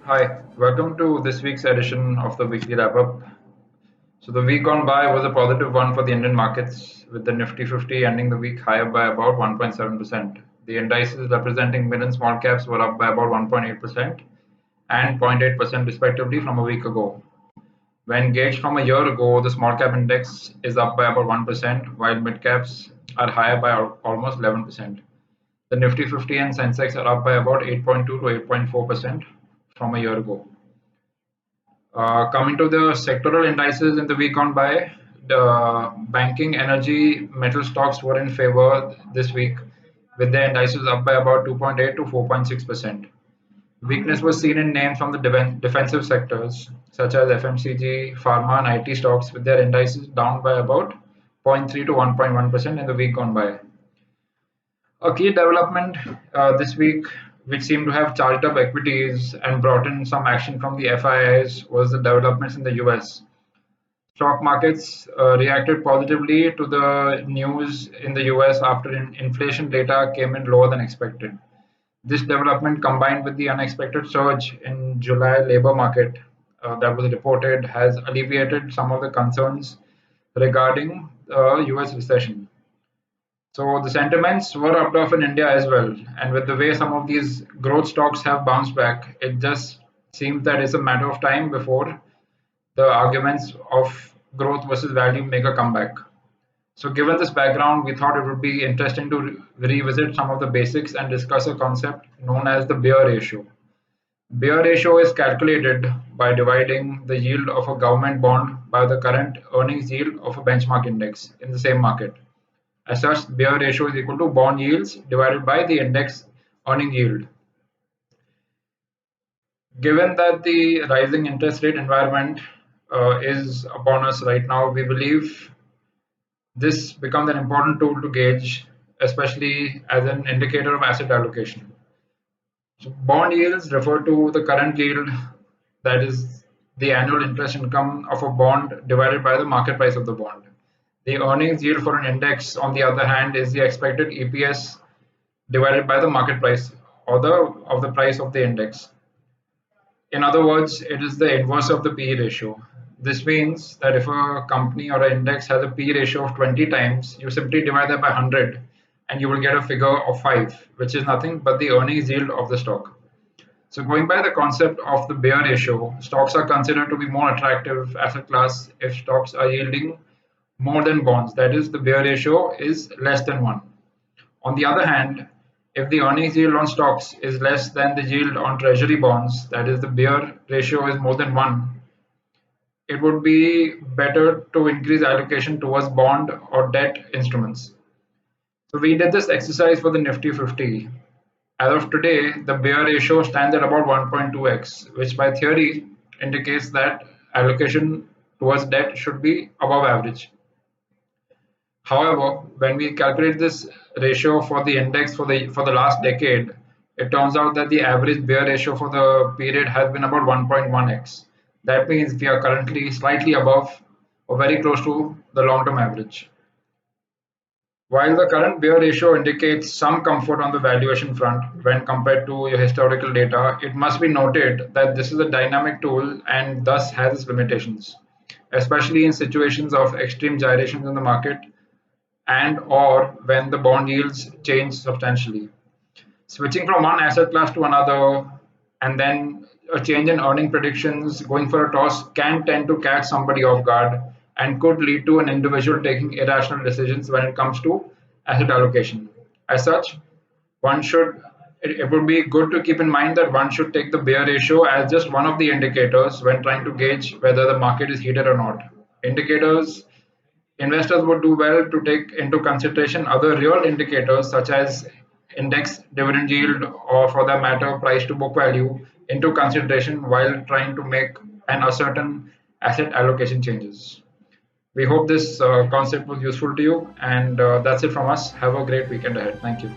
Hi, welcome to this week's edition of the weekly wrap up. So, the week gone by was a positive one for the Indian markets, with the Nifty 50 ending the week higher by about 1.7%. The indices representing mid and small caps were up by about 1.8% and 0.8% respectively from a week ago. When gauged from a year ago, the small cap index is up by about 1%, while mid caps are higher by almost 11%. The Nifty 50 and Sensex are up by about 8.2 to 8.4% from a year ago. Coming to the sectoral indices in the week gone by, the banking, energy, metal stocks were in favor this week, with the indices up by about 2.8 to 4.6%. Weakness was seen in names from the defensive sectors, such as FMCG, pharma, and IT stocks, with their indices down by about 0.3 to 1.1% in the week gone by. A key development this week, which seemed to have charged up equities and brought in some action from the FIIs, was the developments in the US. Stock markets reacted positively to the news in the US after inflation data came in lower than expected. This development, combined with the unexpected surge in July labor market that was reported, has alleviated some of the concerns regarding US recession. So the sentiments were rubbed off in India as well, and with the way some of these growth stocks have bounced back, it just seems that it's a matter of time before the arguments of growth versus value make a comeback. So given this background, we thought it would be interesting to revisit some of the basics and discuss a concept known as the Bear ratio. Bear ratio is calculated by dividing the yield of a government bond by the current earnings yield of a benchmark index in the same market. As such, Bear ratio is equal to bond yields divided by the index earning yield. Given that the rising interest rate environment is upon us right now, we believe this becomes an important tool to gauge, especially as an indicator of asset allocation. So bond yields refer to the current yield, that is the annual interest income of a bond divided by the market price of the bond. The earnings yield for an index, on the other hand, is the expected EPS divided by the market price or the price of the index. In other words, it is the inverse of the PE ratio. This means that if a company or an index has a PE ratio of 20 times, you simply divide that by 100 and you will get a figure of 5, which is nothing but the earnings yield of the stock. So going by the concept of the Bear ratio, stocks are considered to be more attractive asset class if stocks are yielding more than bonds, that is, the Bear ratio is less than 1. On the other hand, if the earnings yield on stocks is less than the yield on treasury bonds, that is, the Bear ratio is more than 1, it would be better to increase allocation towards bond or debt instruments. So we did this exercise for the Nifty 50. As of today, the Bear ratio stands at about 1.2x, which by theory indicates that allocation towards debt should be above average. However, when we calculate this ratio for the index for the last decade, it turns out that the average Bear ratio for the period has been about 1.1x. That means we are currently slightly above or very close to the long-term average. While the current Bear ratio indicates some comfort on the valuation front when compared to your historical data, it must be noted that this is a dynamic tool and thus has its limitations, especially in situations of extreme gyrations in the market and or when the bond yields change substantially. Switching from one asset class to another and then a change in earning predictions going for a toss can tend to catch somebody off guard and could lead to an individual taking irrational decisions when it comes to asset allocation. As such, it would be good to keep in mind that one should take the Bear ratio as just one of the indicators when trying to gauge whether the market is heated or not. Investors would do well to take into consideration other real indicators such as index dividend yield or, for that matter, price to book value into consideration while trying to make an ascertain asset allocation changes. We hope this concept was useful to you, and that's it from us. Have a great weekend ahead. Thank you.